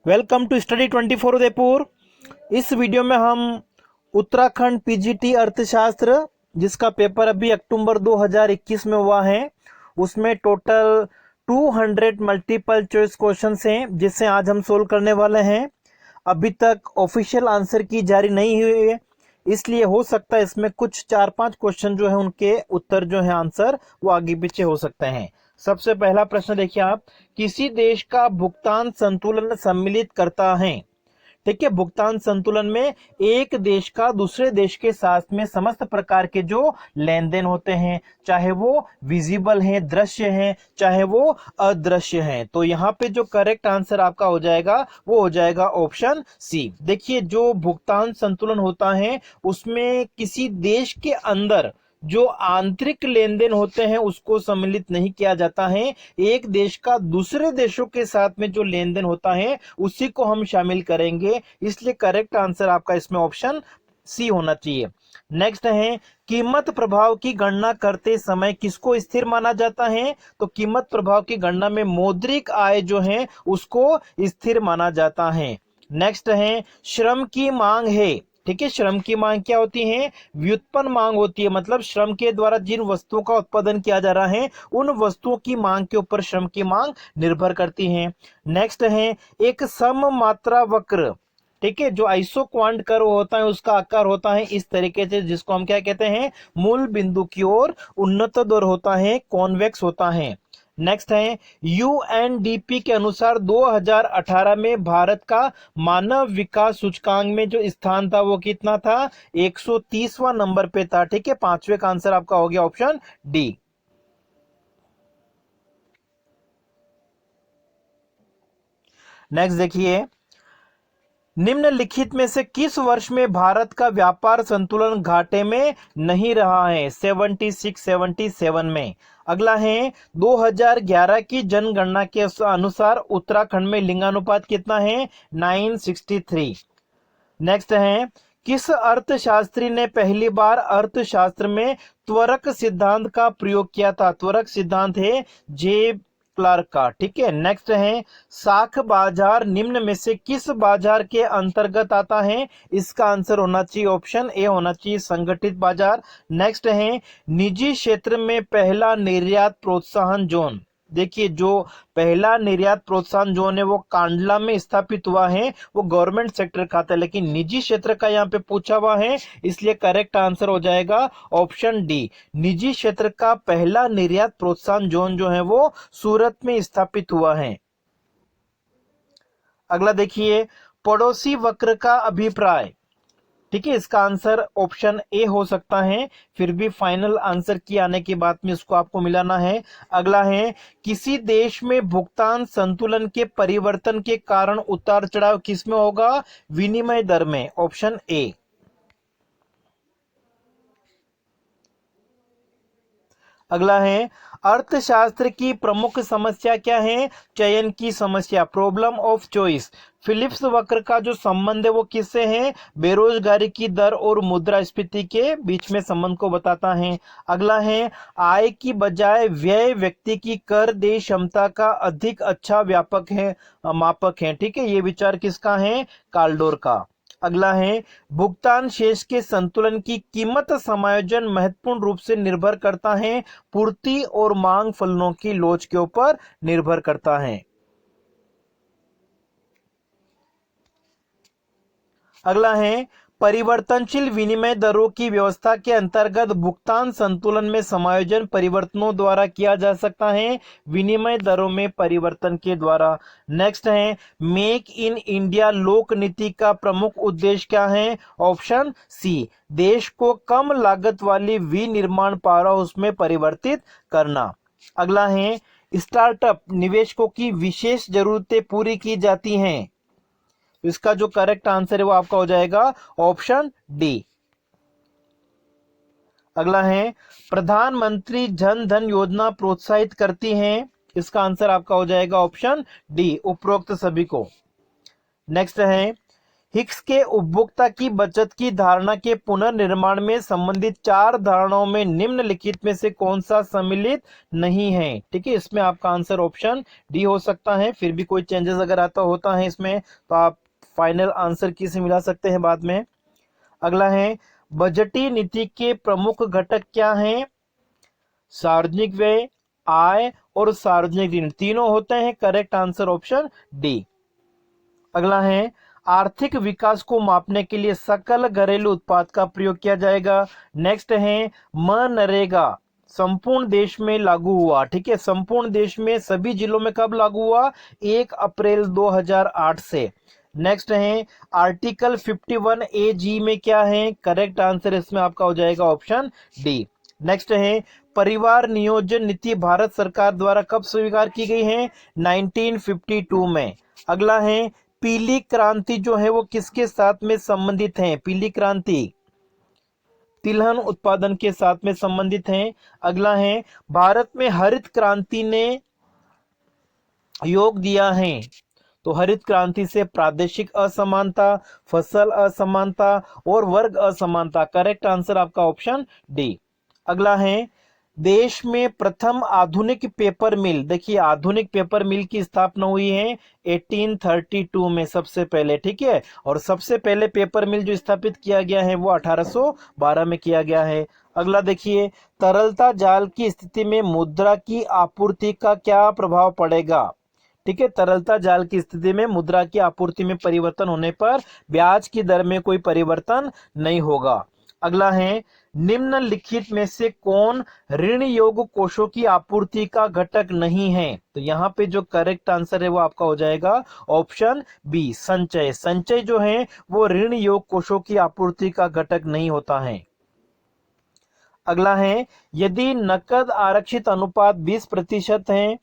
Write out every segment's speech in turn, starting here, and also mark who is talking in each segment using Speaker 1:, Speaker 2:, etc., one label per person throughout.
Speaker 1: Welcome to study 24 Udaipur. इस video में हम उत्तराखंड पीजीटी अर्थशास्त्र जिसका पेपर अभी अक्टूबर 2021 में हुआ है, उसमें टोटल 200 मल्टीपल चॉइस क्वेश्चंस हैं जिससे आज हम सोल्व करने वाले हैं। अभी तक ऑफिशियल आंसर की जारी नहीं हुई है, इसलिए हो सकता है इसमें कुछ 4-5 क्वेश्चन जो है उनके उत्तर जो है आंसर वो आगे पीछे हो सकते हैं। सबसे पहला प्रश्न देखिए आप, किसी देश का भुगतान संतुलन सम्मिलित करता है। ठीक है, भुगतान संतुलन में एक देश का दूसरे देश के साथ में समस्त प्रकार के जो लेन देन होते हैं, चाहे वो विजिबल हैं, दृश्य हैं, चाहे वो अदृश्य हैं, तो यहाँ पे जो करेक्ट आंसर आपका हो जाएगा वो हो जाएगा ऑप्शन सी। देखिए, जो भुगतान संतुलन होता है उसमें किसी देश के अंदर जो आंतरिक लेन देन होते हैं उसको सम्मिलित नहीं किया जाता है। एक देश का दूसरे देशों के साथ में जो लेन देन होता है उसी को हम शामिल करेंगे, इसलिए करेक्ट आंसर आपका इसमें ऑप्शन सी होना चाहिए। नेक्स्ट है, कीमत प्रभाव की गणना करते समय किसको स्थिर माना जाता है। तो कीमत प्रभाव की गणना में मौद्रिक आय जो है उसको स्थिर माना जाता है। नेक्स्ट है, श्रम की मांग है। ठीक है, श्रम की मांग क्या होती है? व्युत्पन्न मांग होती है, मतलब श्रम के द्वारा जिन वस्तुओं का उत्पादन किया जा रहा है उन वस्तुओं की मांग के ऊपर श्रम की मांग निर्भर करती है। नेक्स्ट है, एक सम मात्रा वक्र। ठीक है, जो आइसो क्वांट कर्व होता है उसका आकार होता है इस तरीके से, जिसको हम क्या कहते हैं? मूल बिंदु की ओर उन्नतोदर होता है, कॉन्वेक्स होता है। नेक्स्ट है, यूएनडीपी के अनुसार 2018 में भारत का मानव विकास सूचकांक में जो स्थान था वो कितना था? 130वां नंबर पे था। ठीक है, पांचवे का आंसर आपका हो गया ऑप्शन डी। नेक्स्ट देखिए, निम्नलिखित में से किस वर्ष में भारत का व्यापार संतुलन घाटे में नहीं रहा है? 76-77 में। अगला है, 2011 की जनगणना के अनुसार उत्तराखंड में लिंगानुपात कितना है? 963। नेक्स्ट है, किस अर्थशास्त्री ने पहली बार अर्थशास्त्र में त्वरक सिद्धांत का प्रयोग किया था? त्वरक सिद्धांत है जे क्लार्क का। ठीक है, नेक्स्ट है, साख बाजार निम्न में से किस बाजार के अंतर्गत आता है? इसका आंसर होना चाहिए ऑप्शन ए होना चाहिए, संगठित बाजार। नेक्स्ट है, निजी क्षेत्र में पहला निर्यात प्रोत्साहन जोन। देखिए, जो पहला निर्यात प्रोत्साहन जोन है वो कांडला में स्थापित हुआ है, वो गवर्नमेंट सेक्टर का था, लेकिन निजी क्षेत्र का यहाँ पे पूछा हुआ है, इसलिए करेक्ट आंसर हो जाएगा ऑप्शन डी। निजी क्षेत्र का पहला निर्यात प्रोत्साहन जोन जो है वो सूरत में स्थापित हुआ है। अगला देखिए, पड़ोसी वक्र का अभिप्राय। ठीक है, इसका आंसर ऑप्शन ए हो सकता है, फिर भी फाइनल आंसर की आने के बाद में इसको आपको मिलाना है। अगला है, किसी देश में भुगतान संतुलन के परिवर्तन के कारण उतार चढ़ाव किसमें होगा? विनिमय दर में, ऑप्शन ए। अगला है, अर्थशास्त्र की प्रमुख समस्या क्या है? चयन की समस्या, प्रॉब्लम ऑफ चॉइस। फिलिप्स वक्र का जो संबंध है वो किससे है? बेरोजगारी की दर और मुद्रास्फीति के बीच में संबंध को बताता है। अगला है, आय की बजाय व्यय व्यक्ति की कर देय क्षमता का अधिक अच्छा व्यापक है मापक है। ठीक है, ये विचार किसका है? काल्डोर का। अगला है, भुगतान शेष के संतुलन की कीमत समायोजन महत्वपूर्ण रूप से निर्भर करता है, पूर्ति और मांग फलनों की लोच के ऊपर निर्भर करता है। अगला है, परिवर्तनशील विनिमय दरों की व्यवस्था के अंतर्गत भुगतान संतुलन में समायोजन परिवर्तनों द्वारा किया जा सकता है, विनिमय दरों में परिवर्तन के द्वारा। नेक्स्ट है, मेक इन इंडिया लोक नीति का प्रमुख उद्देश्य क्या है? ऑप्शन सी, देश को कम लागत वाली विनिर्माण पावर हाउस में परिवर्तित करना। अगला है, स्टार्टअप निवेशकों की विशेष जरूरतें पूरी की जाती हैं। इसका जो करेक्ट आंसर है वो आपका हो जाएगा ऑप्शन डी। अगला है, प्रधानमंत्री जन धन योजना प्रोत्साहित करती है। इसका आंसर आपका हो जाएगा ऑप्शन डी, उपरोक्त सभी को। नेक्स्ट है, हिग्स के उपभोक्ता की बचत की धारणा के पुनर्निर्माण में संबंधित 4 धारणाओं में निम्नलिखित में से कौन सा सम्मिलित नहीं है? ठीक है, इसमें आपका आंसर ऑप्शन डी हो सकता है। फिर भी कोई चेंजेस अगर आता होता है इसमें तो आप फाइनल आंसर की से मिला सकते हैं बाद में। अगला है, बजटीय नीति के प्रमुख घटक क्या हैं? सार्वजनिक व्यय, आय और सार्वजनिक ऋण तीनों होते हैं। Correct answer option D. अगला है, आर्थिक विकास को मापने के लिए सकल घरेलू उत्पाद का प्रयोग किया जाएगा। नेक्स्ट है, मनरेगा संपूर्ण देश में लागू हुआ। ठीक है, संपूर्ण देश में सभी जिलों में कब लागू हुआ? 1 अप्रैल 2008 से। नेक्स्ट है, आर्टिकल 51 ए जी में क्या है? करेक्ट आंसर इसमें आपका हो जाएगा ऑप्शन डी। नेक्स्ट है, परिवार नियोजन नीति भारत सरकार द्वारा कब स्वीकार की गई है? 1952 में। अगला है, पीली क्रांति जो है वो किसके साथ में संबंधित है? पीली क्रांति तिलहन उत्पादन के साथ में संबंधित है। अगला है, भारत में हरित क्रांति ने योग दिया है। तो हरित क्रांति से प्रादेशिक असमानता, फसल असमानता और वर्ग असमानता। करेक्ट आंसर आपका ऑप्शन डी। अगला है, देश में प्रथम आधुनिक पेपर मिल, देखिए आधुनिक पेपर मिल की स्थापना हुई है 1832 में सबसे पहले। ठीक है, और सबसे पहले पेपर मिल जो स्थापित किया गया है वो 1812 में किया गया है। अगला देखिए, तरलता जाल की स्थिति में मुद्रा की आपूर्ति का क्या प्रभाव पड़ेगा? ठीक है, तरलता जाल की स्थिति में मुद्रा की आपूर्ति में परिवर्तन होने पर ब्याज की दर में कोई परिवर्तन नहीं होगा। अगला है, निम्नलिखित में से कौन ऋण योग्य कोषों की आपूर्ति का घटक नहीं है? तो यहाँ पे जो करेक्ट आंसर है वो आपका हो जाएगा ऑप्शन बी, संचय। संचय जो है वो ऋण योग्य कोषों की आपूर्ति का घटक नहीं होता है। अगला है, यदि नकद आरक्षित अनुपात 20% है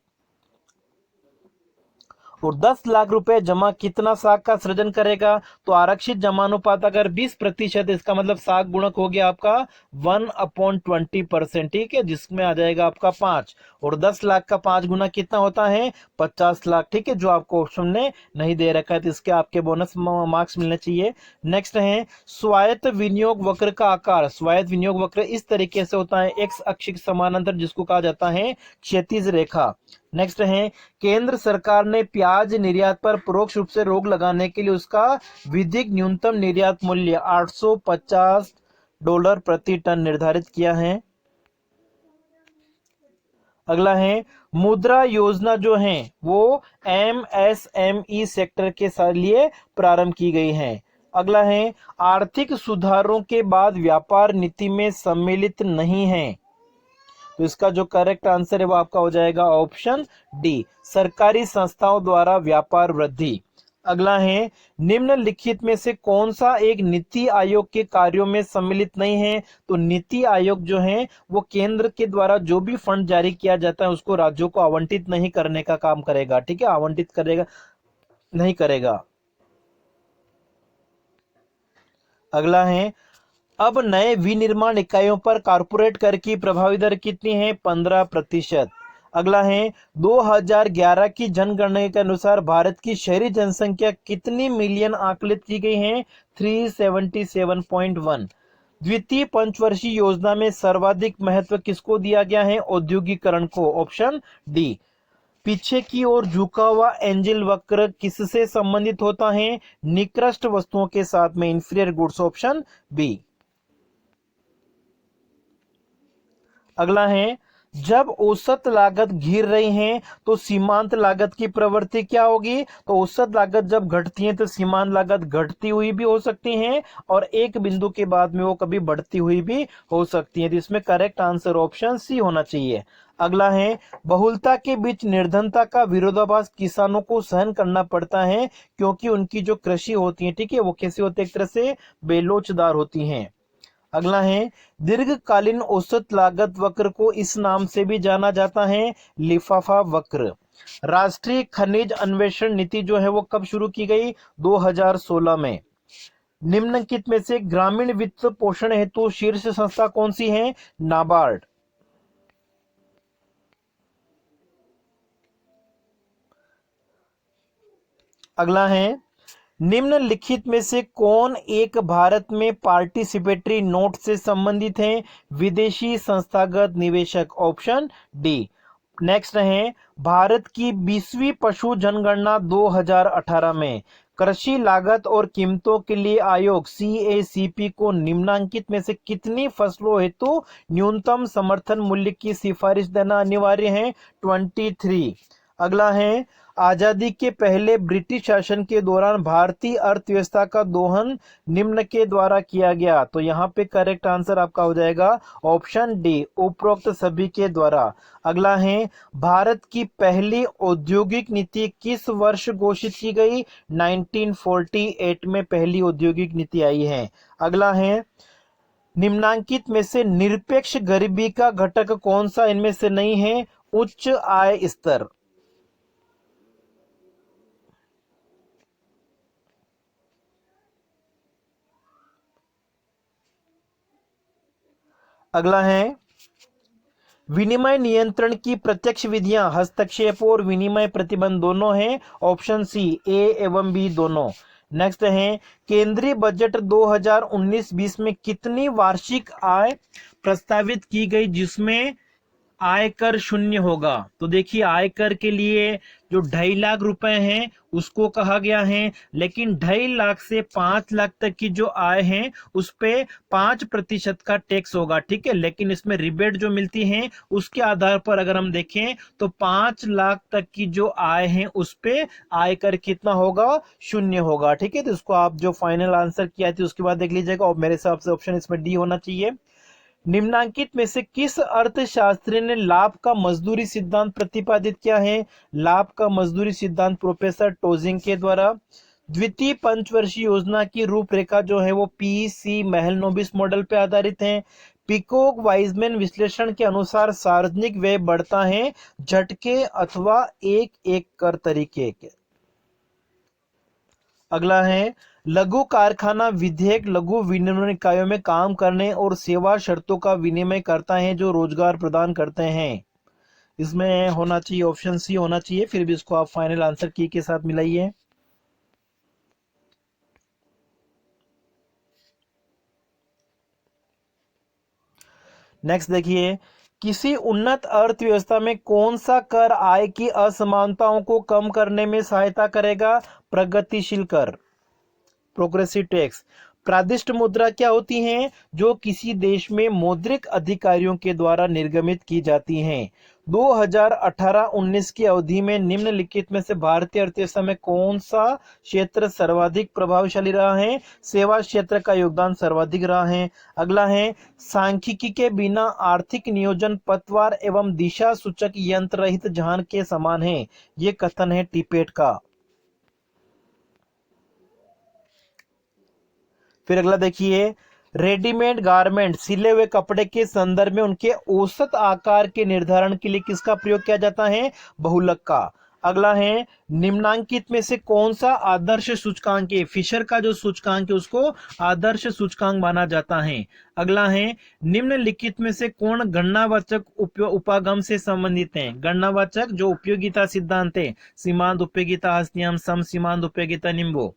Speaker 1: और 10 लाख रुपए जमा कितना साख का सृजन करेगा? तो आरक्षित जमानुपात अगर 20%, इसका मतलब साख गुणक हो गया आपका 1/20%। ठीक है, जिसमें आ जाएगा आपका 5, और 10 लाख का 5 गुना कितना होता है? 50 लाख। ठीक है, जो आपको ऑप्शन ने नहीं दे रखा है तो इसके आपके बोनस मार्क्स मिलने चाहिए। नेक्स्ट है, स्वायत्त विनियोग वक्र का आकार। स्वायत्त विनियोग वक्र इस तरीके से होता है, एक्स अक्ष के समानांतर, जिसको कहा जाता है क्षैतिज रेखा। नेक्स्ट है, केंद्र सरकार ने प्याज निर्यात पर परोक्ष रूप से रोक लगाने के लिए उसका विधिक न्यूनतम निर्यात मूल्य $850 प्रति टन निर्धारित किया है। अगला है, मुद्रा योजना जो है वो एमएसएमई सेक्टर के लिए प्रारंभ की गई है। अगला है, आर्थिक सुधारों के बाद व्यापार नीति में सम्मिलित नहीं है। तो इसका जो करेक्ट आंसर है वो आपका हो जाएगा ऑप्शन डी, सरकारी संस्थाओं द्वारा व्यापार वृद्धि। अगला है, निम्नलिखित में से कौन सा एक नीति आयोग के कार्यों में सम्मिलित नहीं है? तो नीति आयोग जो है वो केंद्र के द्वारा जो भी फंड जारी किया जाता है उसको राज्यों को आवंटित नहीं करने का काम करेगा। ठीक है, आवंटित करेगा नहीं करेगा। अगला है, अब नए विनिर्माण इकाइयों पर कारपोरेट कर की प्रभावी दर कितनी है? 15%। अगला है, 2011 की जनगणना के अनुसार भारत की शहरी जनसंख्या कितनी मिलियन आकलित की गई है? 377.1। द्वितीय पंचवर्षीय योजना में सर्वाधिक महत्व किसको दिया गया है? औद्योगिकरण को। Option D. पीछे की ओर झुका हुआ एंजल वक्र किससे संबंधित होता है? निकृष्ट वस्तुओं के साथ में, इंफीरियर गुड्स। Option B. अगला है, जब औसत लागत गिर रही है तो सीमांत लागत की प्रवृत्ति क्या होगी? तो औसत लागत जब घटती है तो सीमांत लागत घटती हुई भी हो सकती है और एक बिंदु के बाद में वो कभी बढ़ती हुई भी हो सकती है। तो इसमें करेक्ट आंसर ऑप्शन सी होना चाहिए। अगला है, बहुलता के बीच निर्धनता का विरोधाभास किसानों को सहन करना पड़ता है क्योंकि उनकी जो कृषि होती है, ठीक है, वो कैसी होती है? एक तरह से बेलोचदार होती हैं। अगला है, दीर्घकालीन औसत लागत वक्र को इस नाम से भी जाना जाता है, लिफाफा वक्र। राष्ट्रीय खनिज अन्वेषण नीति जो है वो कब शुरू की गई? 2016 में। निम्नलिखित में से ग्रामीण वित्त पोषण हेतु शीर्ष संस्था कौन सी है? नाबार्ड। अगला है, निम्नलिखित में से कौन एक भारत में पार्टिसिपेटरी नोट से संबंधित है? विदेशी संस्थागत निवेशक, ऑप्शन डी। नेक्स्ट है, भारत की 20वीं पशु जनगणना 2018 में कृषि लागत और कीमतों के लिए आयोग CACP को निम्नांकित में से कितनी फसलों हेतु न्यूनतम समर्थन मूल्य की सिफारिश देना अनिवार्य है? 23। अगला है, आजादी के पहले ब्रिटिश शासन के दौरान भारतीय अर्थव्यवस्था का दोहन निम्न के द्वारा किया गया। तो यहाँ पे करेक्ट आंसर आपका हो जाएगा ऑप्शन डी, उपरोक्त सभी के द्वारा। अगला है, भारत की पहली औद्योगिक नीति किस वर्ष घोषित की गई? 1948 में पहली औद्योगिक नीति आई है। अगला है, निम्नांकित में से निरपेक्ष गरीबी का घटक कौन सा इनमें से नहीं है? उच्च आय स्तर। अगला है, विनिमय नियंत्रण की प्रत्यक्ष विधियां हस्तक्षेप और विनिमय प्रतिबंध दोनों हैं। ऑप्शन सी, ए एवं बी दोनों। नेक्स्ट है, केंद्रीय बजट 2019-20 में कितनी वार्षिक आय प्रस्तावित की गई जिसमें आयकर शून्य होगा? तो देखिए, आयकर के लिए जो 2.5 लाख रुपए हैं उसको कहा गया है, लेकिन 2.5 लाख से 5 लाख तक की जो आय है उस पे 5% का टैक्स होगा, ठीक है। लेकिन इसमें रिबेट जो मिलती है उसके आधार पर अगर हम देखें तो 5 लाख तक की जो आय है उस पे आयकर कितना होगा? शून्य होगा, ठीक है। तो इसको आप जो फाइनल आंसर किया थी उसके बाद देख लीजिएगा, और मेरे हिसाब से ऑप्शन इसमें डी होना चाहिए। निम्नांकित में से किस अर्थशास्त्री ने लाभ का मजदूरी सिद्धांत प्रतिपादित किया है? लाभ का मजदूरी सिद्धांत प्रोफेसर टोजिंग के द्वारा। द्वितीय पंचवर्षीय योजना की रूपरेखा जो है वो PC महलनोबिस मॉडल पे आधारित है। पिकोक वाइजमैन विश्लेषण के अनुसार सार्वजनिक व्यय बढ़ता है झटके अथवा एक एक कर तरीके के। अगला है, लघु कारखाना विधेयक लघु विनिर्माण इकाइयों में काम करने और सेवा शर्तों का विनिमय करता है जो रोजगार प्रदान करते हैं। इसमें होना चाहिए ऑप्शन सी होना चाहिए, फिर भी इसको आप फाइनल आंसर की के साथ मिलाइए। नेक्स्ट देखिए, किसी उन्नत अर्थव्यवस्था में कौन सा कर आय की असमानताओं को कम करने में सहायता करेगा? प्रगतिशील कर, प्रोग्रेसिव टैक्स। प्रादिष्ट मुद्रा क्या होती हैं? जो किसी देश में मौद्रिक अधिकारियों के द्वारा निर्गमित की जाती हैं। 2018-19 की अवधि में निम्नलिखित में से भारतीय अर्थव्यवस्था में कौन सा क्षेत्र सर्वाधिक प्रभावशाली रहा है? सेवा क्षेत्र का योगदान सर्वाधिक रहा है। अगला है, सांख्यिकी के बिना आर्थिक नियोजन पतवार एवं दिशा सूचक यंत्र रहित जहान के समान है। ये कथन है टिपेट का। फिर अगला देखिए, रेडीमेड गारमेंट सिले हुए कपड़े के संदर्भ में उनके औसत आकार के निर्धारण के लिए किसका प्रयोग किया जाता है? बहुलक का। अगला है, निम्नांकित में से कौन सा आदर्श सूचकांक है? फिशर का जो सूचकांक है उसको आदर्श सूचकांक माना जाता है। अगला है, निम्नलिखित में से कौन गणनावाचक उपागम से संबंधित है? गणनावाचक जो उपयोगिता सिद्धांत है, सीमांत उपयोगिता हस्तियम सम सीमांत उपयोगिता निम्बो।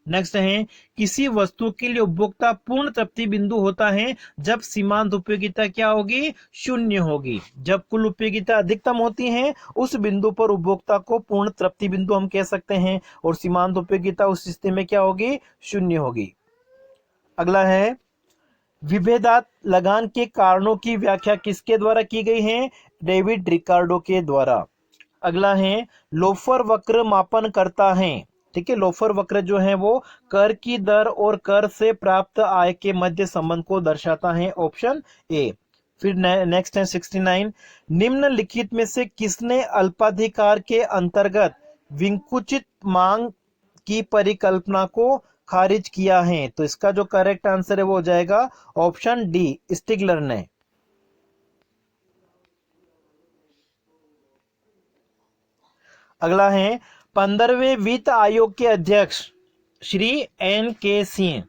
Speaker 1: नेक्स्ट है, किसी वस्तु के लिए उपभोक्ता पूर्ण तृप्ति बिंदु होता है जब सीमांत उपयोगिता क्या होगी? शून्य होगी। जब कुल उपयोगिता अधिकतम होती है उस बिंदु पर उपभोक्ता को पूर्ण तृप्ति बिंदु हम कह सकते हैं, और सीमांत उपयोगिता उस स्थिति में क्या होगी? शून्य होगी। अगला है, विभेदात लगान के कारणों की व्याख्या किसके द्वारा की गई है? डेविड रिकार्डो के द्वारा। अगला है, लोफर वक्र मापन करता है, ठीक है। लोफर वक्र जो है वो कर की दर और कर से प्राप्त आय के मध्य संबंध को दर्शाता है। ऑप्शन ए। फिर नेक्स्ट है 69, निम्नलिखित में से किसने अल्पाधिकार के अंतर्गत विंकुचित मांग की परिकल्पना को खारिज किया है? तो इसका जो करेक्ट आंसर है वो हो जाएगा ऑप्शन डी, स्टिगलर ने। अगला है, 15वें वित्त आयोग के अध्यक्ष श्री NK सिंह।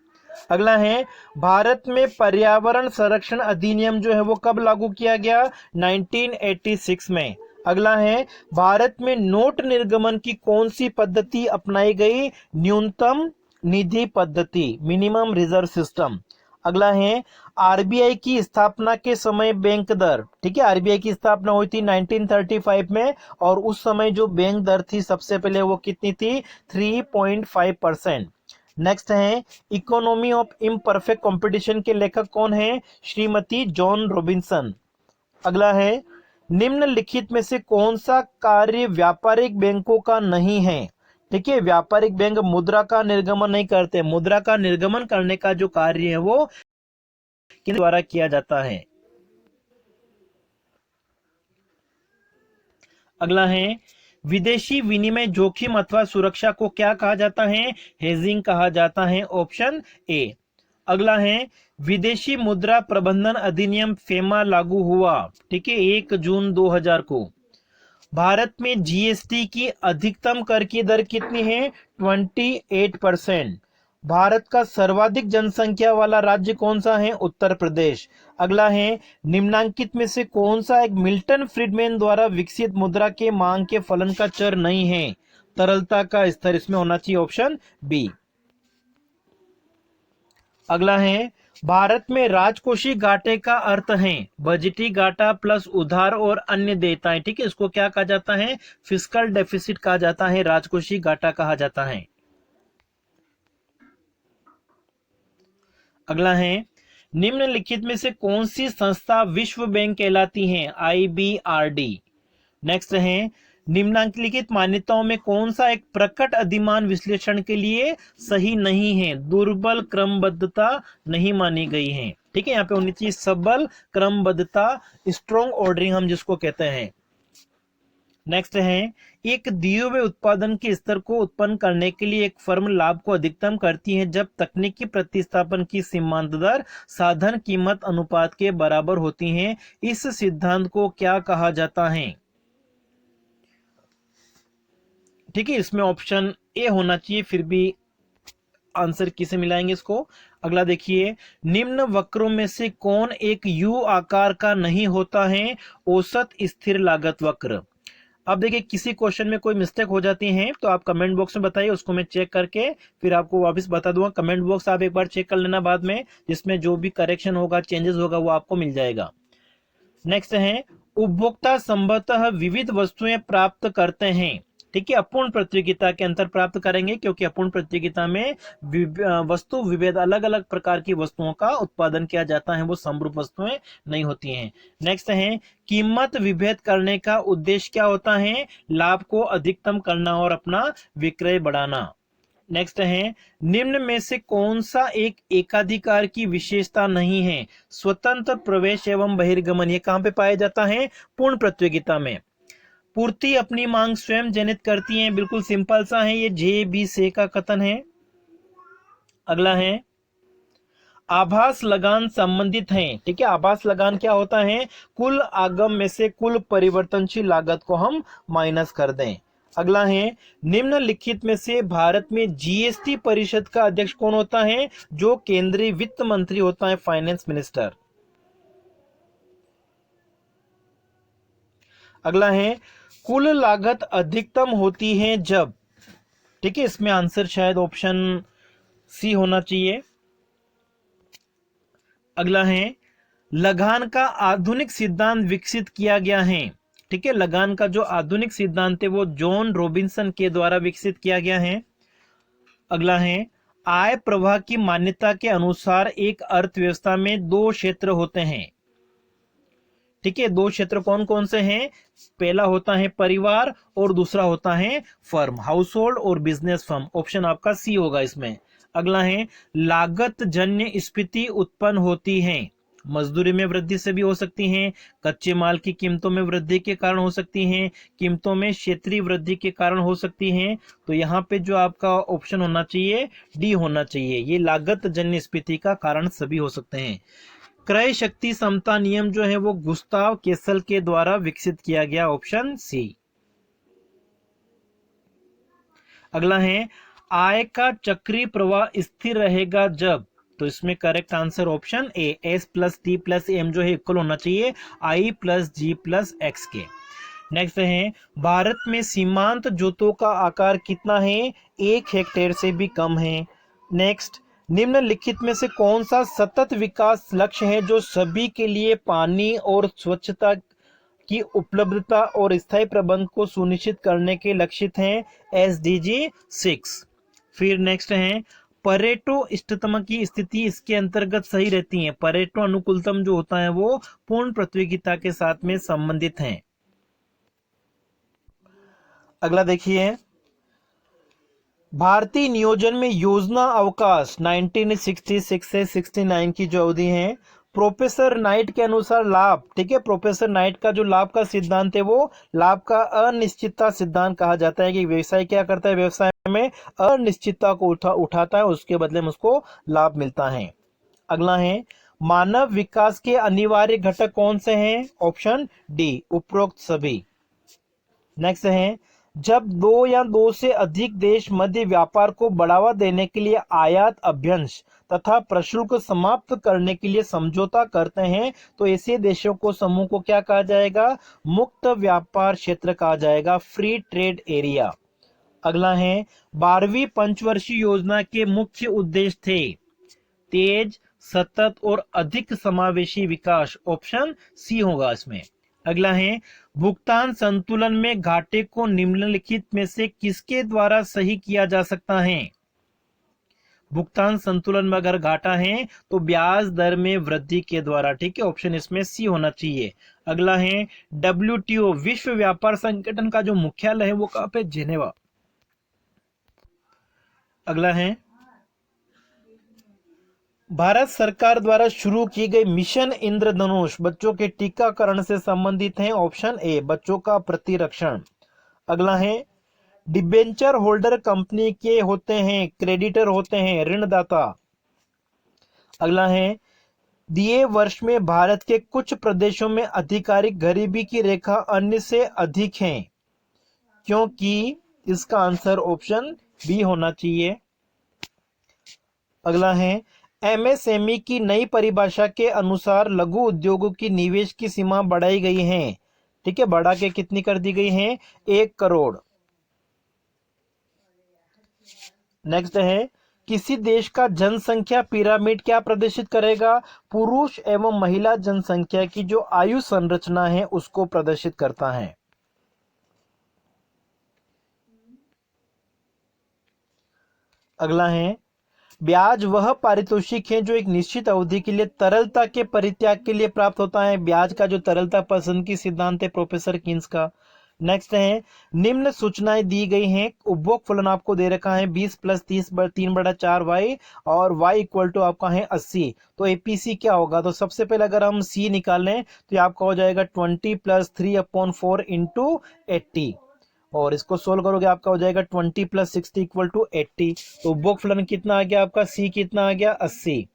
Speaker 1: अगला है, भारत में पर्यावरण संरक्षण अधिनियम जो है वो कब लागू किया गया? 1986 में। अगला है, भारत में नोट निर्गमन की कौन सी पद्धति अपनाई गई? न्यूनतम निधि पद्धति, मिनिमम रिजर्व सिस्टम। अगला है आरबीआई की स्थापना के समय बैंक दर, ठीक है, आरबीआई की स्थापना हुई थी 1935 में, और उस समय जो बैंक दर थी सबसे पहले वो कितनी थी, 3.5%। नेक्स्ट है इकोनॉमी ऑफ इम्परफेक्ट कंपटीशन के लेखक कौन है, श्रीमती जॉन रॉबिन्सन। अगला है निम्नलिखित में से कौन सा कार्य व्यापारिक बैंकों का नहीं है, ठीक है, व्यापारिक बैंक मुद्रा का निर्गमन नहीं करते, मुद्रा का निर्गमन करने का जो कार्य है वो किन द्वारा किया जाता है। अगला है विदेशी विनिमय जोखिम अथवा सुरक्षा को क्या कहा जाता है, हेजिंग कहा जाता है, ऑप्शन ए। अगला है विदेशी मुद्रा प्रबंधन अधिनियम फेमा लागू हुआ, ठीक है, 1 जून 2000 को। भारत में जीएसटी की अधिकतम कर की दर कितनी है, 28%। भारत का सर्वाधिक जनसंख्या वाला राज्य कौन सा है, उत्तर प्रदेश। अगला है निम्नांकित में से कौन सा एक मिल्टन फ्रीडमैन द्वारा विकसित मुद्रा के मांग के फलन का चर नहीं है, तरलता का स्तर, इसमें होना चाहिए ऑप्शन बी। अगला है भारत में राजकोषीय घाटे का अर्थ है बजटी घाटा प्लस उधार और अन्य देयताएं, ठीक है, इसको क्या कहा जाता है, फिस्कल डेफिसिट कहा जाता है, राजकोषीय घाटा कहा जाता है। अगला है निम्नलिखित में से कौन सी संस्था विश्व बैंक कहलाती है, IBRD। नेक्स्ट है निम्नलिखित मान्यताओं में कौन सा एक प्रकट अधिमान विश्लेषण के लिए सही नहीं है, दुर्बल क्रमबद्धता नहीं मानी गई है, ठीक है, यहाँ पे होनी चाहिए सबल क्रमबद्धता, स्ट्रॉन्ग ऑर्डरिंग हम जिसको कहते हैं। नेक्स्ट है एक दिए हुए उत्पादन के स्तर को उत्पन्न करने के लिए एक फर्म लाभ को अधिकतम करती है जब तकनीकी प्रतिस्थापन की सीमांत दर साधन कीमत अनुपात के बराबर होती है, इस सिद्धांत को क्या कहा जाता है, ठीक है, इसमें ऑप्शन ए होना चाहिए, फिर भी आंसर किसे मिलाएंगे इसको। अगला देखिए निम्न वक्रों में से कौन एक यू आकार का नहीं होता है, औसत स्थिर लागत वक्र। अब देखिए किसी क्वेश्चन में कोई मिस्टेक हो जाती है तो आप कमेंट बॉक्स में बताइए, उसको मैं चेक करके फिर आपको वापस बता दूंगा। कमेंट बॉक्स आप एक बार चेक कर लेना बाद में, जिसमें जो भी करेक्शन होगा, चेंजेस होगा, वो आपको मिल जाएगा। नेक्स्ट है उपभोक्ता संभवतः विविध वस्तुएं प्राप्त करते हैं, ठीक है, अपूर्ण प्रतियोगिता के अंतर प्राप्त करेंगे, क्योंकि अपूर्ण प्रतियोगिता में वस्तु विभेद, अलग अलग प्रकार की वस्तुओं का उत्पादन किया जाता है, वो समरूप वस्तुएं नहीं होती हैं। नेक्स्ट है कीमत विभेद करने का उद्देश्य क्या होता है, लाभ को अधिकतम करना और अपना विक्रय बढ़ाना। नेक्स्ट है निम्न में से कौन सा एक एकाधिकार की विशेषता नहीं है, स्वतंत्र प्रवेश एवं बहिर्गमन, ये कहां पे पाया जाता है, पूर्ण प्रतियोगिता में। पूर्ति अपनी मांग स्वयं जनित करती है, बिल्कुल सिंपल सा है, ये जे.बी. से का कथन है। अगला है आभास लगान संबंधित है, ठीक है, आभास लगान क्या होता है, कुल आगम में से कुल परिवर्तनशील लागत को हम माइनस कर दें। अगला है निम्नलिखित में से भारत में जीएसटी परिषद का अध्यक्ष कौन होता है, जो केंद्रीय वित्त मंत्री होता है, फाइनेंस मिनिस्टर। अगला है कुल लागत अधिकतम होती है जब, ठीक है, इसमें आंसर शायद ऑप्शन सी होना चाहिए। अगला है लगान का आधुनिक सिद्धांत विकसित किया गया है, ठीक है, लगान का जो आधुनिक सिद्धांत है वो जॉन रॉबिन्सन के द्वारा विकसित किया गया है। अगला है आय प्रवाह की मान्यता के अनुसार एक अर्थव्यवस्था में दो क्षेत्र होते हैं, ठीक है, दो क्षेत्र कौन कौन से हैं, पहला होता है परिवार और दूसरा होता है फर्म, हाउस होल्ड और बिजनेस फर्म, ऑप्शन आपका सी होगा इसमें। अगला है लागत जन्य स्फीति उत्पन्न होती है, मजदूरी में वृद्धि से भी हो सकती हैं, कच्चे माल की कीमतों में वृद्धि के कारण हो सकती हैं, कीमतों में क्षेत्रीय वृद्धि के कारण हो सकती हैं, तो यहाँ पे जो आपका ऑप्शन होना चाहिए डी होना चाहिए, ये लागत जन्य स्फीति का कारण सभी हो सकते हैं। क्रय शक्ति समता नियम जो है वो गुस्ताव केसल के द्वारा विकसित किया गया, ऑप्शन सी। अगला है आय का चक्रीय प्रवाह स्थिर रहेगा जब, तो इसमें correct answer option A, S plus T plus M जो है इक्वल होना चाहिए I plus G plus X के। नेक्स्ट है भारत में सीमांत जोतों का आकार कितना है, 1 हेक्टेयर से भी कम है। नेक्स्ट, निम्नलिखित में से कौन सा सतत विकास लक्ष्य है जो सभी के लिए पानी और स्वच्छता की उपलब्धता और स्थायी प्रबंध को सुनिश्चित करने के लक्षित हैं? SDG 6। फिर नेक्स्ट है, परेटो इष्टतम की स्थिति इसके अंतर्गत सही रहती है। परेटो अनुकूलतम जो होता है वो पूर्ण प्रतियोगिता के साथ में संबंधित है। अगला देखिए, भारतीय नियोजन में योजना अवकाश 1966 से 69 की जो अवधि है, प्रोफेसर नाइट के अनुसार लाभ, ठीक है, प्रोफेसर नाइट का जो लाभ का सिद्धांत है वो लाभ का अनिश्चितता सिद्धांत कहा जाता है कि व्यवसाय क्या करता है, व्यवसाय में अनिश्चितता को उठाता है, उसके बदले में उसको लाभ मिलता है। अगला है, मानव विकास के अनिवार्य घटक कौन से हैं? ऑप्शन डी, उपरोक्त सभी। नेक्स्ट है, जब दो या दो से अधिक देश मध्य व्यापार को बढ़ावा देने के लिए आयात अभ्यंश तथा प्रशुल्क समाप्त करने के लिए समझौता करते हैं तो ऐसे देशों को समूह को क्या कहा जाएगा? मुक्त व्यापार क्षेत्र कहा जाएगा, फ्री ट्रेड एरिया। अगला है, 12वीं पंचवर्षीय योजना के मुख्य उद्देश्य थे तेज, सतत और अधिक समावेशी विकास। ऑप्शन सी होगा इसमें। अगला है, भुगतान संतुलन में घाटे को निम्नलिखित में से किसके द्वारा सही किया जा सकता है? भुगतान संतुलन में अगर घाटा है तो ब्याज दर में वृद्धि के द्वारा, ठीक है, ऑप्शन इसमें सी होना चाहिए। अगला है, WTO विश्व व्यापार संगठन का जो मुख्यालय है वो कहां पे? जेनेवा। अगला है, भारत सरकार द्वारा शुरू की गई मिशन इंद्रधनुष बच्चों के टीकाकरण से संबंधित है। ऑप्शन ए, बच्चों का प्रतिरक्षण। अगला है, डिबेंचर होल्डर कंपनी के होते हैं, क्रेडिटर होते हैं, ऋणदाता। अगला है, दिए वर्ष में भारत के कुछ प्रदेशों में आधिकारिक गरीबी की रेखा अन्य से अधिक है, क्योंकि इसका आंसर ऑप्शन बी होना चाहिए। अगला है, MSME की नई परिभाषा के अनुसार लघु उद्योगों की निवेश की सीमा बढ़ाई गई है, ठीक है, बढ़ा के कितनी कर दी गई है? 1 करोड़। नेक्स्ट है, किसी देश का जनसंख्या पिरामिड क्या प्रदर्शित करेगा? पुरुष एवं महिला जनसंख्या की जो आयु संरचना है उसको प्रदर्शित करता है। अगला है, ब्याज वह पारितोषिक है जो एक निश्चित अवधि के लिए तरलता के परित्याग के लिए प्राप्त होता है। ब्याज का जो तरलता पसंद की सिद्धांत है प्रोफेसर किन्स का। नेक्स्ट है, निम्न सूचनाएं दी गई हैं, उपभोग फलन आपको दे रखा है 20 + 30 / 3/4 y और y इक्वल टू आपका है 80। तो APC क्या होगा? तो सबसे पहले अगर हम C निकालें तो ये आपका हो जाएगा 20 + 3/4 × 80 और इसको सोल्व करोगे आपका हो जाएगा 20 + 60 = 80। तो उपभोग फलन कितना आ गया आपका? C कितना आ गया? 80।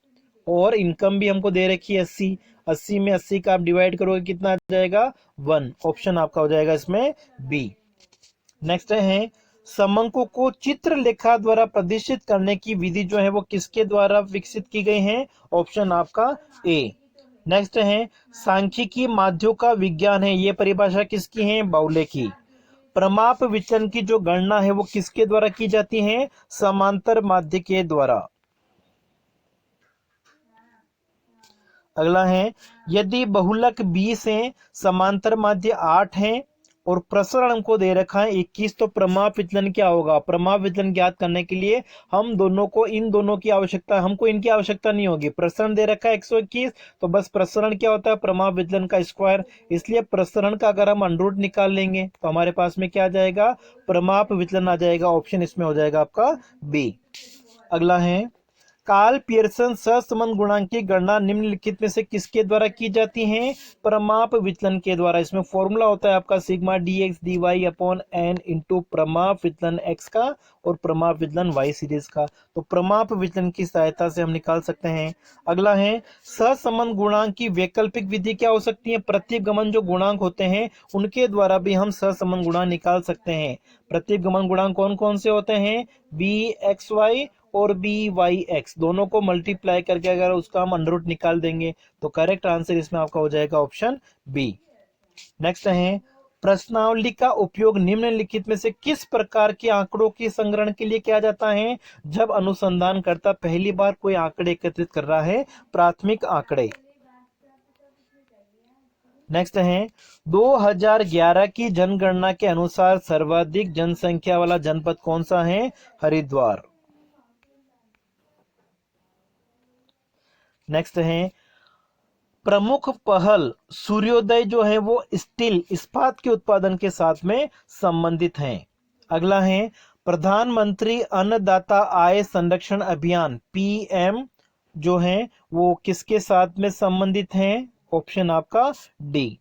Speaker 1: और इनकम भी हमको दे रखी है 80। 80 में 80 का आप डिवाइड करोगे कितना आ जाएगा? 1। ऑप्शन आपका हो जाएगा इसमें बी। नेक्स्ट है, समंकों को चित्रलेखा द्वारा प्रदर्शित करने की विधि जो है वो किसके द्वारा विकसित की गई है? ऑप्शन आपका ए। नेक्स्ट है, सांख्यिकी माध्यों का विज्ञान है, ये परिभाषा किसकी है? बाउले की। प्रमाप विचलन की जो गणना है वो किसके द्वारा की जाती है? समांतर माध्य के द्वारा। अगला है, यदि बहुलक 20 है, समांतर माध्य 8 है और प्रसरण हमको दे रखा है 21, तो प्रमाप विचलन क्या होगा? प्रमाप विचलन ज्ञात करने के लिए हम दोनों को, इन दोनों की आवश्यकता, हमको इनकी आवश्यकता नहीं होगी। प्रसरण दे रखा है 121, तो बस प्रसरण क्या होता है? प्रमाप विचलन का स्क्वायर। इसलिए प्रसरण का अगर हम अंडर निकाल लेंगे तो हमारे पास में क्या आ जाएगा? प्रमाप विचलन आ जाएगा। ऑप्शन इसमें हो जाएगा आपका बी। अगला है, कार्ल पियर्सन सहसंबंध गुणांक की गणना निम्नलिखित में से किसके द्वारा की जाती है? प्रमाप विचलन के द्वारा। इसमें फॉर्मूला होता है आपका sigma dx dy n into प्रमाप विचलन x का और प्रमाप विचलन y सीरीज का। तो प्रमाप विचलन की सहायता से हम निकाल सकते हैं। अगला है, सहसंबंध गुणांक की वैकल्पिक विधि क्या हो सकती है? प्रतिगमन जो गुणांक होते हैं उनके द्वारा भी हम सहसंबंध गुणांक निकाल सकते हैं। प्रतिगमन गुणांक कौन कौन से होते हैं? bxy और byx, दोनों को मल्टीप्लाई करके अगर उसका हम अंडर निकाल देंगे तो करेक्ट आंसर इसमें आपका हो जाएगा ऑप्शन बी। नेक्स्ट है, प्रश्नावली का उपयोग निम्नलिखित में से किस प्रकार के आंकड़ों के संग्रहण के लिए किया जाता है? जब अनुसंधानकर्ता पहली बार कोई आंकड़े एकत्रित कर रहा है, प्राथमिक आंकड़े। नेक्स्ट है 2011 की जनगणना के अनुसार सर्वाधिक जनसंख्या वाला जनपद कौन सा है? हरिद्वार। नेक्स्ट है प्रमुख पहल सूर्योदय जो है वो स्टील इस्पात के उत्पादन के साथ में संबंधित है। अगला है प्रधानमंत्री अन्नदाता आय संरक्षण अभियान पीएम जो है वो किसके साथ में संबंधित है? ऑप्शन आपका डी।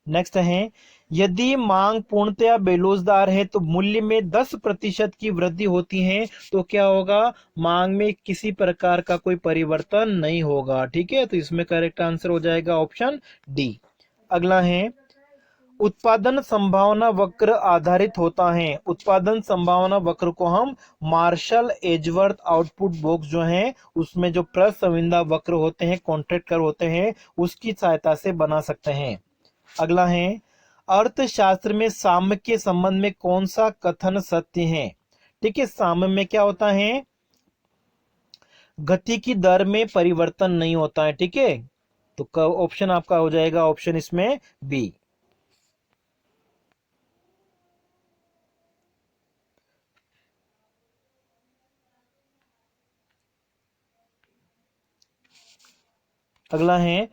Speaker 1: नेक्स्ट है यदि मांग पूर्णतया बेरोजगार है तो मूल्य में 10% की वृद्धि होती है, तो क्या होगा? मांग में किसी प्रकार का कोई परिवर्तन नहीं होगा। ठीक है, तो इसमें करेक्ट आंसर हो जाएगा ऑप्शन डी। अगला है उत्पादन संभावना वक्र आधारित होता है। उत्पादन संभावना वक्र को हम मार्शल एजवर्थ आउटपुट बॉक्स जो है उसमें जो प्रसंविदा वक्र होते हैं, कॉन्ट्रैक्ट कर्व होते हैं, उसकी सहायता से बना सकते हैं। अगला है अर्थशास्त्र में साम्य के संबंध में कौन सा कथन सत्य है? ठीक है, साम्य में क्या होता है? गति की दर में परिवर्तन नहीं होता है। ठीक है, तो ऑप्शन आपका हो जाएगा ऑप्शन इसमें बी। अगला है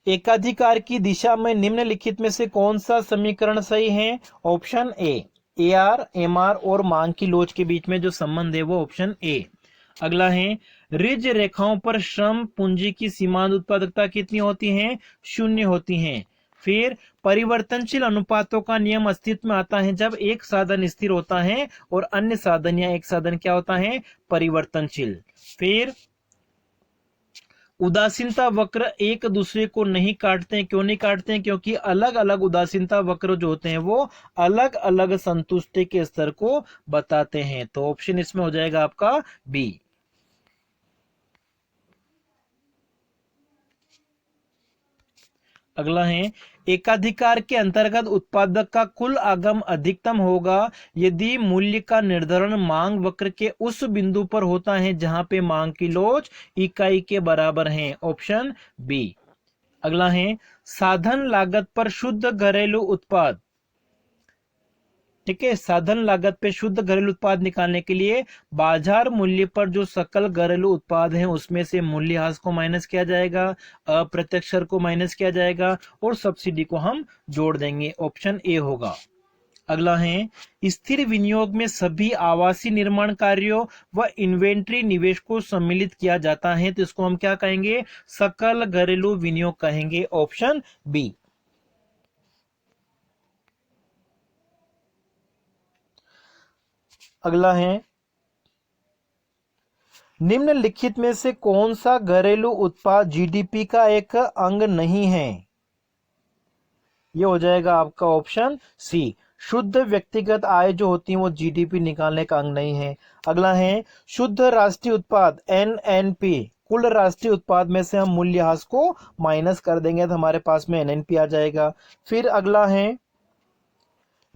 Speaker 1: एकाधिकार की दिशा में निम्नलिखित में से कौन सा समीकरण सही है? Option A R M R और मांग की लोच के बीच में जो संबंध है वो ऑप्शन ए। अगला है ऋज रेखाओं पर श्रम पूंजी की सीमांत उत्पादकता कितनी होती है? 0 होती है। फिर परिवर्तनशील अनुपातों का नियम अस्तित्व में आता है जब एक साधन स्थिर होता है और अन्य साधन या एक साधन क्या होता है? परिवर्तनशील। फिर उदासीनता वक्र एक दूसरे को नहीं काटते हैं। क्यों नहीं काटते हैं? क्योंकि अलग अलग उदासीनता वक्र जो होते हैं वो अलग अलग संतुष्टि के स्तर को बताते हैं। तो ऑप्शन इसमें हो जाएगा आपका बी। अगला है एकाधिकार के अंतर्गत उत्पादक का कुल आगम अधिकतम होगा यदि मूल्य का निर्धारण मांग वक्र के उस बिंदु पर होता है जहां पे मांग की लोच इकाई के बराबर है। Option B. अगला है साधन लागत पर शुद्ध घरेलू उत्पाद। ठीक है, साधन लागत पे शुद्ध घरेलू उत्पाद निकालने के लिए बाजार मूल्य पर जो सकल घरेलू उत्पाद है उसमें से मूल्यह्रास को माइनस किया जाएगा, अप्रत्यक्ष कर को माइनस किया जाएगा और सब्सिडी को हम जोड़ देंगे। ऑप्शन ए होगा। अगला है स्थिर विनियोग में सभी आवासीय निर्माण कार्यों व इन्वेंट्री निवेश को सम्मिलित किया जाता है, तो इसको हम क्या कहेंगे? सकल घरेलू विनियोग कहेंगे। Option B. अगला है निम्नलिखित में से कौन सा घरेलू उत्पाद जीडीपी का एक अंग नहीं है? ये हो जाएगा आपका ऑप्शन सी। शुद्ध व्यक्तिगत आय जो होती है वो जीडीपी निकालने का अंग नहीं है। अगला है शुद्ध राष्ट्रीय उत्पाद एनएनपी। कुल राष्ट्रीय उत्पाद में से हम मूल्यह्रास को माइनस कर देंगे तो हमारे पास में एनएनपी आ जाएगा। फिर अगला है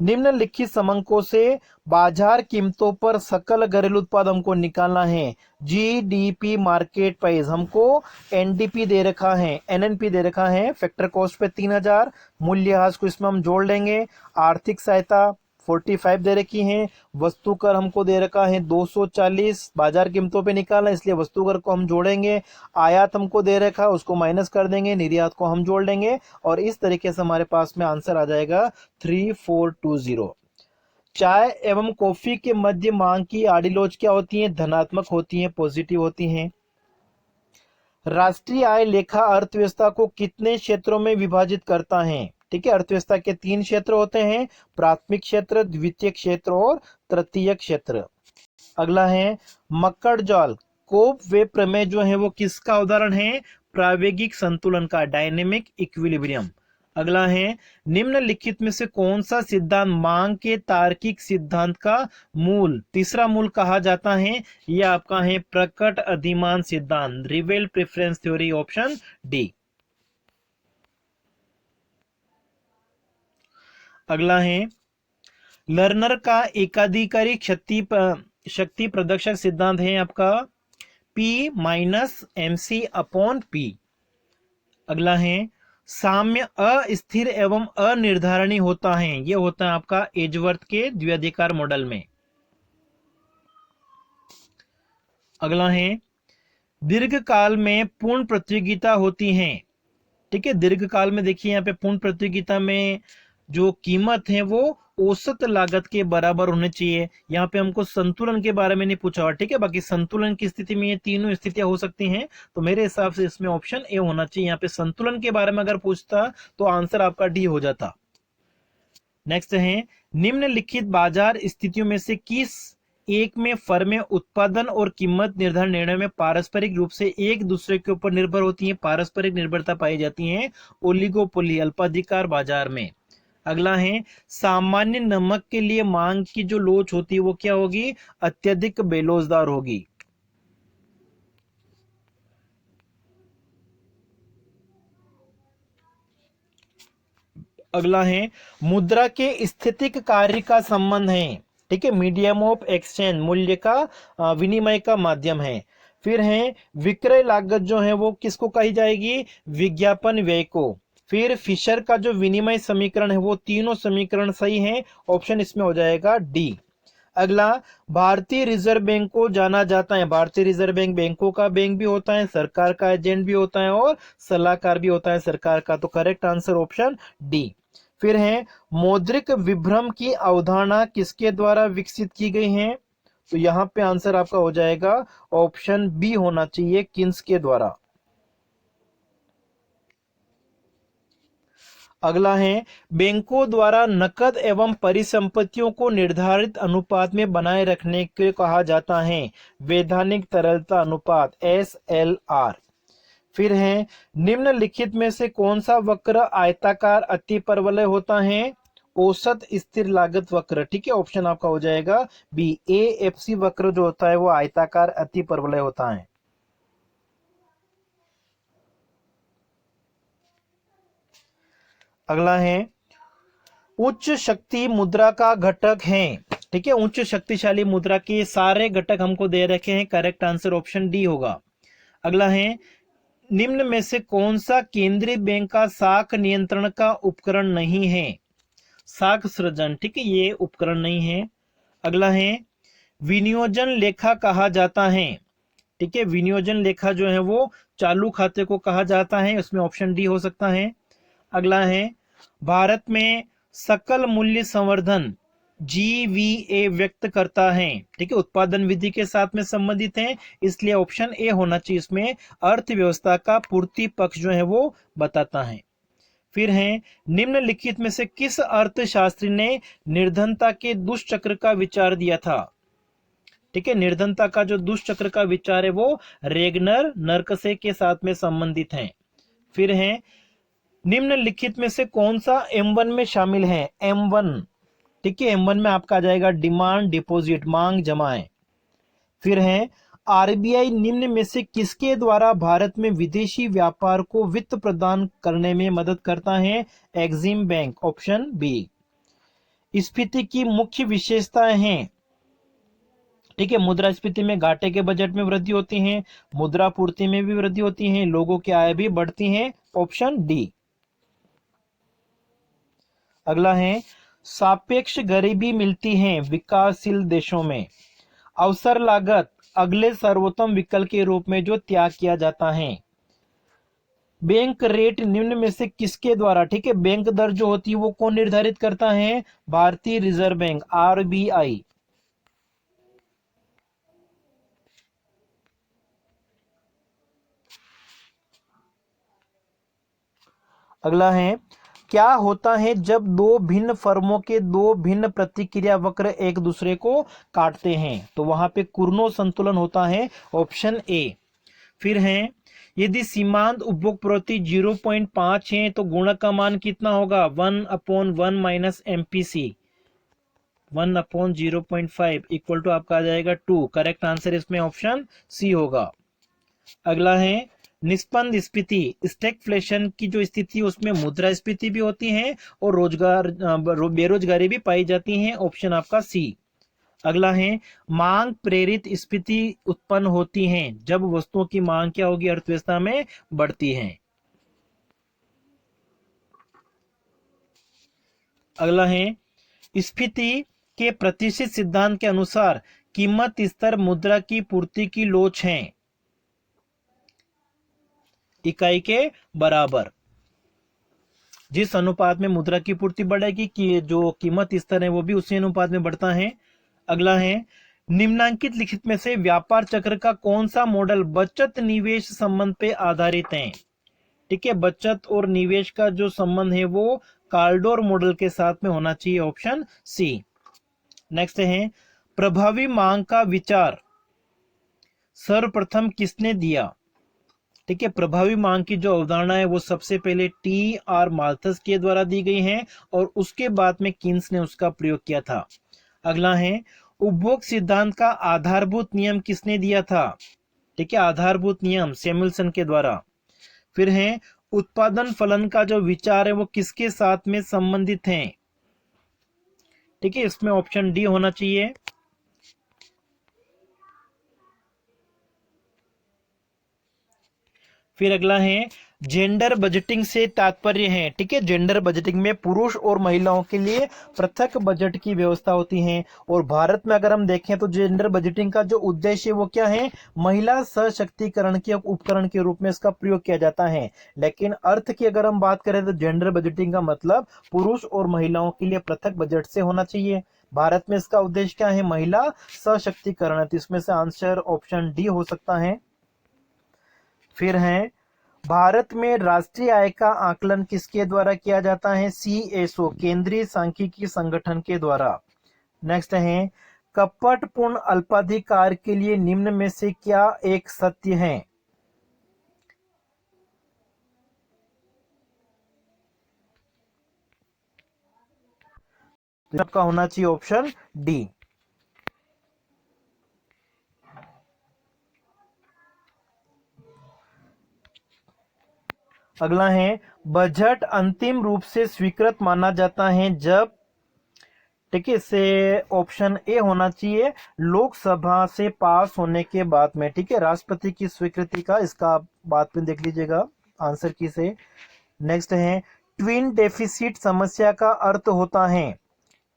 Speaker 1: निम्नलिखित समंकों से बाजार कीमतों पर सकल घरेलू उत्पाद हमको निकालना है। जीडीपी मार्केट प्राइस हमको एनडीपी दे रखा है, एनएनपी दे रखा है। फैक्टर कॉस्ट पे 3000, मूल्यह्रास को इसमें हम जोड़ लेंगे। आर्थिक सहायता 45 दे रखी है। वस्तु कर हमको दे रखा है 240, बाजार कीमतों पे निकालना इसलिए वस्तु कर को हम जोड़ेंगे। आयात हमको दे रखा है उसको माइनस कर देंगे, निर्यात को हम जोड़ लेंगे और इस तरीके से हमारे पास में आंसर आ जाएगा 3420। चाय एवं कॉफी के मध्य मांग की आड़ी लोच क्या होती है? धनात्मक होती है, पॉजिटिव होती है। राष्ट्रीय आय लेखा अर्थव्यवस्था को कितने क्षेत्रों में विभाजित करता है? ठीक है, अर्थव्यवस्था के 3 क्षेत्र होते हैं, प्राथमिक क्षेत्र, द्वितीय क्षेत्र और तृतीय क्षेत्र। अगला है मक्कड़ जाल कोप वे प्रमेय जो है वो किसका उदाहरण है? प्रावेगिक संतुलन का, डायनेमिक इक्विलिब्रियम। अगला है निम्नलिखित में से कौन सा सिद्धांत मांग के तार्किक सिद्धांत का मूल, तीसरा मूल कहा जाता है? यह आपका है प्रकट अधिमान सिद्धांत, रिवेल प्रेफरेंस थ्योरी। Option D. अगला है लर्नर का एकाधिकारी शक्ति प्रदर्शक सिद्धांत है आपका P minus MC upon P। अगला है साम्य अस्थिर एवं अनिर्धारणीय होता है, यह होता है आपका एजवर्थ के द्विअधिकार मॉडल में। अगला है दीर्घकाल में पूर्ण प्रतियोगिता होती है। ठीक है, दीर्घकाल में देखिए यहाँ पे पूर्ण प्रतियोगिता में जो कीमत है वो औसत लागत के बराबर होनी चाहिए। यहाँ पे हमको संतुलन के बारे में नहीं पूछा हुआ, ठीक है। बाकी संतुलन की स्थिति में ये तीनों स्थितियां हो सकती हैं, तो मेरे हिसाब से इसमें ऑप्शन ए होना चाहिए। यहाँ पे संतुलन के बारे में अगर पूछता तो आंसर आपका डी हो जाता। नेक्स्ट है निम्नलिखित बाजार स्थितियों में से किस एक में फर्में उत्पादन और कीमत निर्धारण निर्णय में पारस्परिक रूप से एक दूसरे के ऊपर निर्भर होती हैं, पारस्परिक निर्भरता पाई जाती है? ओलिगोपोली अल्पाधिकार बाजार में। अगला है सामान्य नमक के लिए मांग की जो लोच होती है वो क्या होगी? अत्यधिक बेलोजदार होगी। अगला है मुद्रा के स्थितिक कार्य का संबंध है, ठीक है। मीडियम ऑफ एक्सचेंज मूल्य का विनिमय का माध्यम है। फिर है विक्रय लागत जो है वो किसको कही जाएगी? विज्ञापन व्यय को। फिर फिशर का जो विनिमय समीकरण है वो तीनों समीकरण सही हैं, ऑप्शन इसमें हो जाएगा डी। अगला भारतीय रिजर्व बैंक को जाना जाता है, भारतीय रिजर्व बैंक बैंकों का बैंक भी होता है, सरकार का एजेंट भी होता है और सलाहकार भी होता है सरकार का, तो करेक्ट आंसर ऑप्शन डी। फिर है मौद्रिक विभ्रम की अवधारणा किसके द्वारा विकसित की गई है? तो यहां पे आंसर आपका हो जाएगा ऑप्शन बी होना चाहिए, किन्स के द्वारा। अगला है बैंकों द्वारा नकद एवं परिसंपत्तियों को निर्धारित अनुपात में बनाए रखने के कहा जाता है वैधानिक तरलता अनुपात SLR। फिर है निम्नलिखित में से कौन सा वक्र आयताकार अतिपरवलय होता है? औसत स्थिर लागत वक्र, ठीक है। ऑप्शन आपका हो जाएगा बी। AFC वक्र जो होता है वो आयताकार अतिपरवलय होता है। अगला है उच्च शक्ति मुद्रा का घटक है, ठीक है। उच्च शक्तिशाली मुद्रा के सारे घटक हमको दे रखे हैं, करेक्ट आंसर ऑप्शन डी होगा। अगला है निम्न में से कौन सा केंद्रीय बैंक का साख नियंत्रण का उपकरण नहीं है? साख सृजन, ठीक है, ये उपकरण नहीं है। अगला है विनियोजन लेखा कहा जाता है, ठीक है। विनियोजन लेखा जो है वो चालू खाते को कहा जाता है, उसमें ऑप्शन डी हो सकता है। अगला है भारत में सकल मूल्य संवर्धन GVA व्यक्त करता है, ठीक है, उत्पादन विधि के साथ में संबंधित है, इसलिए ऑप्शन ए होना चाहिए। इसमें अर्थव्यवस्था का पूर्ति पक्ष जो है वो बताता है। फिर है निम्नलिखित में से किस अर्थशास्त्री ने निर्धनता के दुष्चक्र का विचार दिया था? ठीक है, निर्धनता का जो दुष्चक्र का विचार है वो रेगनर नर्कसे के साथ में संबंधित है। फिर है निम्नलिखित में से कौन सा M1 में शामिल है? M1, ठीक है, M1 में आपका आ जाएगा डिमांड डिपॉजिट, मांग जमाएं। फिर है RBI निम्न में से किसके द्वारा भारत में विदेशी व्यापार को वित्त प्रदान करने में मदद करता है? EXIM bank, option B. स्फीति की मुख्य विशेषताएं हैं, ठीक है। मुद्रास्फीति में घाटे के बजट में वृद्धि होती है, मुद्रा पूर्ति में भी वृद्धि होती है, लोगों की आय भी बढ़ती है, ऑप्शन डी। अगला है सापेक्ष गरीबी मिलती है विकासशील देशों में। अवसर लागत अगले सर्वोत्तम विकल्प के रूप में जो त्याग किया जाता है। बैंक रेट निम्न में से किसके द्वारा, ठीक है, बैंक दर जो होती है वो कौन निर्धारित करता है? भारतीय रिजर्व बैंक, RBI। अगला है क्या होता है जब दो भिन्न फर्मों के दो भिन्न प्रतिक्रिया वक्र एक दूसरे को काटते हैं? तो वहां पे कुर्नो संतुलन होता है, ऑप्शन ए। फिर है यदि सीमांत उपभोग प्रवृत्ति 0.5 है तो गुणक का मान कितना होगा? 1/1 माइनस MPC, 1/0.5 इक्वल टू आपका आ जाएगा 2। करेक्ट आंसर इसमें ऑप्शन सी होगा। अगला है निष्पन्द स्फीति स्टैगफ्लेशन की जो स्थिति है उसमें मुद्रास्फीति भी होती है और बेरोजगारी भी पाई जाती है, ऑप्शन आपका सी। अगला है मांग प्रेरित स्फीति उत्पन्न होती है जब वस्तुओं की मांग क्या होगी अर्थव्यवस्था में बढ़ती है। अगला है स्फीति के प्रतिशत सिद्धांत के अनुसार कीमत स्तर मुद्रा की पूर्ति की लोच है इकाई के बराबर। जिस अनुपात में मुद्रा की पूर्ति बढ़ेगी कि जो कीमत स्तर है वो भी उसी अनुपात में बढ़ता है। अगला है निम्नांकित लिखित में से व्यापार चक्र का कौन सा मॉडल बचत निवेश संबंध पे आधारित है। ठीक है, बचत और निवेश का जो संबंध है वो कार्डोर मॉडल के साथ में होना चाहिए, ऑप्शन सी। नेक्स्ट है प्रभावी मांग का विचार सर्वप्रथम किसने दिया। ठीक है, प्रभावी मांग की जो अवधारणा है वो सबसे पहले T.R. माल्थस के द्वारा दी गई है और उसके बाद में किन्स ने उसका प्रयोग किया था। अगला है उपभोग सिद्धांत का आधारभूत नियम किसने दिया था। ठीक है, आधारभूत नियम सैमुअलसन के द्वारा। फिर है उत्पादन फलन का जो विचार है वो किसके साथ में संबंधित है। ठीक है, इसमें ऑप्शन डी होना चाहिए। फिर अगला है जेंडर बजटिंग से तात्पर्य है। ठीक है, जेंडर बजटिंग में पुरुष और महिलाओं के लिए पृथक बजट की व्यवस्था होती है और भारत में अगर हम देखें तो जेंडर बजटिंग का जो उद्देश्य है वो क्या है, महिला सशक्तिकरण के उपकरण के रूप में इसका प्रयोग किया जाता है। लेकिन अर्थ की अगर हम बात करें तो जेंडर बजटिंग का मतलब पुरुष और महिलाओं के लिए पृथक बजट से होना चाहिए। भारत में इसका उद्देश्य क्या है, महिला सशक्तिकरण। तो इसमें से आंसर ऑप्शन डी हो सकता है। फिर है भारत में राष्ट्रीय आय का आकलन किसके द्वारा किया जाता है, CSO केंद्रीय सांख्यिकी संगठन के द्वारा। नेक्स्ट है कपटपूर्ण अल्पाधिकार के लिए निम्न में से क्या एक सत्य है। तो आपका होना चाहिए ऑप्शन डी। अगला है बजट अंतिम रूप से स्वीकृत माना जाता है जब। ठीक है, इससे ऑप्शन ए होना चाहिए लोकसभा से पास होने के बाद में। ठीक है, राष्ट्रपति की स्वीकृति का इसका बाद में देख लीजिएगा आंसर की से। नेक्स्ट है ट्विन डेफिसिट समस्या का अर्थ होता है।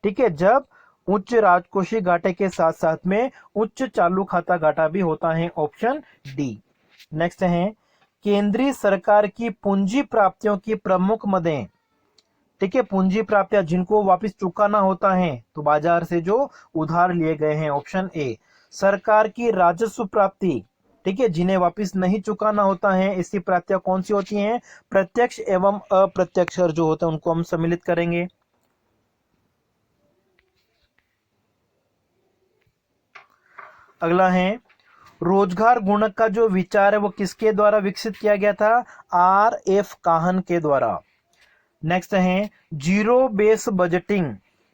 Speaker 1: ठीक है, जब उच्च राजकोषीय घाटे के साथ साथ में उच्च चालू खाता घाटा भी होता है, ऑप्शन डी। नेक्स्ट है केंद्रीय सरकार की पूंजी प्राप्तियों की प्रमुख मदें। ठीक है, पूंजी प्राप्तियां जिनको वापस चुकाना होता है तो बाजार से जो उधार लिए गए हैं, ऑप्शन ए। सरकार की राजस्व प्राप्ति, ठीक है, जिन्हें वापस नहीं चुकाना होता है, ऐसी प्राप्तियां कौन सी होती हैं, प्रत्यक्ष एवं अप्रत्यक्ष जो होता है उनको हम सम्मिलित करेंगे। अगला है रोजगार गुणक का जो विचार है वो किसके द्वारा विकसित किया गया था, R.F. काहन के द्वारा। नेक्स्ट है जीरो बेस बजटिंग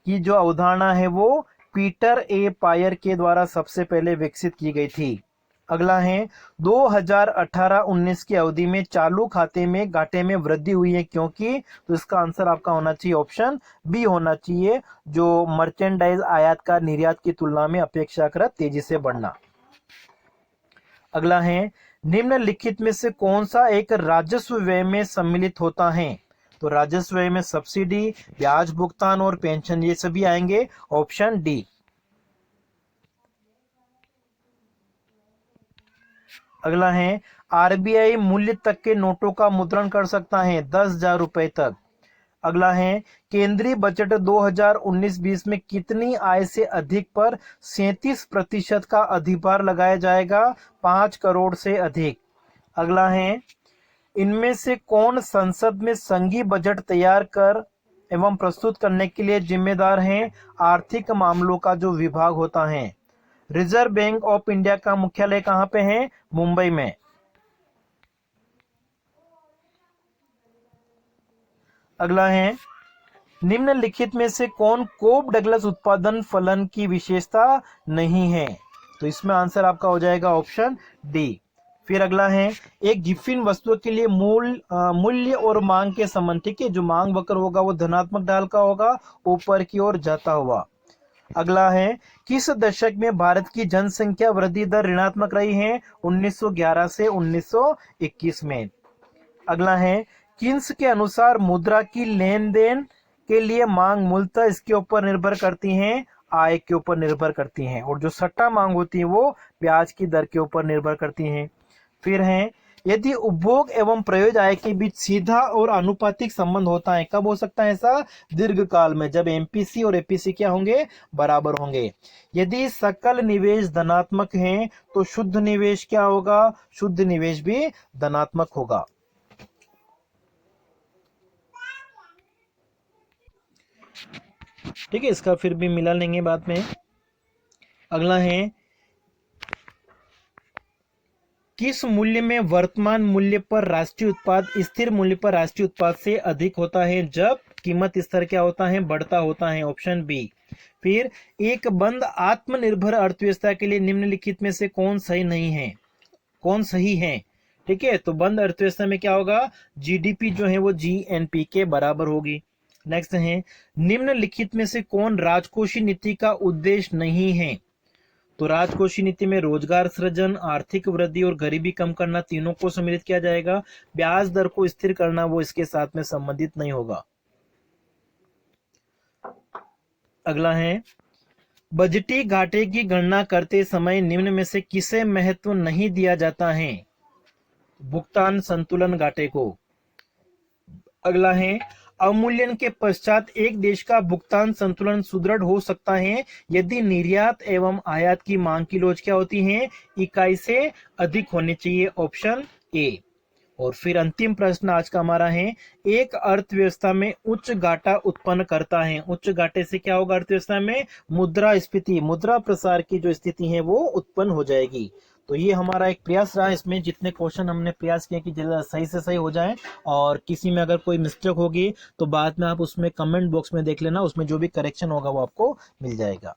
Speaker 1: की जो अवधारणा है वो पीटर ए पायर के द्वारा सबसे पहले विकसित की गई थी। अगला है 2018-19 की अवधि में चालू खाते में घाटे में वृद्धि हुई है क्योंकि, तो इसका आंसर आपका होना चाहिए ऑप्शन बी होना चाहिए, जो मर्चेंडाइज आयात का निर्यात की तुलना में अपेक्षाकृत तेजी से बढ़ना। अगला है निम्नलिखित में से कौन सा एक राजस्व व्यय में सम्मिलित होता है। तो राजस्व व्यय में सब्सिडी, ब्याज भुगतान और पेंशन ये सभी आएंगे, ऑप्शन डी। अगला है आरबीआई मूल्य तक के नोटों का मुद्रण कर सकता है 10,000 रुपए तक। अगला है केंद्रीय बजट 2019-20 में कितनी आय से अधिक पर 37% का अधिभार लगाया जाएगा, 5 करोड़ से अधिक। अगला है इनमें से कौन संसद में संघीय बजट तैयार कर एवं प्रस्तुत करने के लिए जिम्मेदार है, आर्थिक मामलों का जो विभाग होता है। रिजर्व बैंक ऑफ इंडिया का मुख्यालय कहां पे है, मुंबई में। अगला है निम्नलिखित में से कौन कोब डगलस उत्पादन फलन की विशेषता नहीं है। तो इसमें आंसर आपका हो जाएगा ऑप्शन डी, फिर अगला है, एक गिफिन वस्तु के लिए मूल्य और मांग के संबंध, ठीक है, जो मांग वक्र होगा वो धनात्मक ढाल का होगा, ऊपर की ओर जाता हुआ। अगला है, किस दशक में भारत की जनसंख्या वृद्धि दर ऋणात्मक रही है? 1911 से 1921 में। अगला है, किन्स के अनुसार मुद्रा की लेन देन के लिए मांग मूलतः इसके ऊपर निर्भर करती हैं, आय के ऊपर निर्भर करती हैं, और जो सट्टा मांग होती है वो ब्याज की दर के ऊपर निर्भर करती हैं। फिर है, यदि उपभोग एवं प्रयोज्य आय के बीच सीधा और आनुपातिक संबंध होता है, कब हो सकता है ऐसा? दीर्घकाल में, जब एमपीसी और एपीसी क्या होंगे? बराबर होंगे। यदि सकल निवेश धनात्मक है तो शुद्ध निवेश क्या होगा? शुद्ध निवेश भी धनात्मक होगा। ठीक है, इसका फिर भी मिला लेंगे बाद में। अगला है, किस मूल्य में वर्तमान मूल्य पर राष्ट्रीय उत्पाद स्थिर मूल्य पर राष्ट्रीय उत्पाद से अधिक होता है? जब कीमत स्तर क्या होता है? बढ़ता होता है, ऑप्शन बी। फिर, एक बंद आत्मनिर्भर अर्थव्यवस्था के लिए निम्नलिखित में से कौन सही नहीं है? कौन सही है? ठीक है, तो बंद अर्थव्यवस्था में क्या होगा? जीडीपी जो है वो जीएनपी के बराबर होगी। नेक्स्ट है, निम्नलिखित में से कौन राजकोषीय नीति का उद्देश्य नहीं है? तो राजकोषीय नीति में रोजगार सृजन, आर्थिक वृद्धि और गरीबी कम करना तीनों को सम्मिलित किया जाएगा। ब्याज दर को स्थिर करना वो इसके साथ में संबंधित नहीं होगा। अगला है, बजटीय घाटे की गणना करते समय निम्न में से किसे महत्व नहीं दिया जाता है? भुगतान संतुलन घाटे को। अगला है, अवमूल्यन के पश्चात एक देश का भुगतान संतुलन सुदृढ़ हो सकता है यदि निर्यात एवं आयात की मांग की लोच क्या होती है? इकाई से अधिक होनी चाहिए, ऑप्शन ए। और फिर अंतिम प्रश्न आज का हमारा है, एक अर्थव्यवस्था में उच्च घाटा उत्पन्न करता है। उच्च घाटे से क्या होगा? अर्थव्यवस्था में मुद्रास्फीति, मुद्रा प्रसार की जो स्थिति है वो उत्पन्न हो जाएगी। तो ये हमारा एक प्रयास रहा, इसमें जितने क्वेश्चन हमने प्रयास किया कि सही से सही हो जाए, और किसी में अगर कोई मिस्टेक होगी तो बाद में आप उसमें कमेंट बॉक्स में देख लेना, उसमें जो भी करेक्शन होगा वो आपको मिल जाएगा।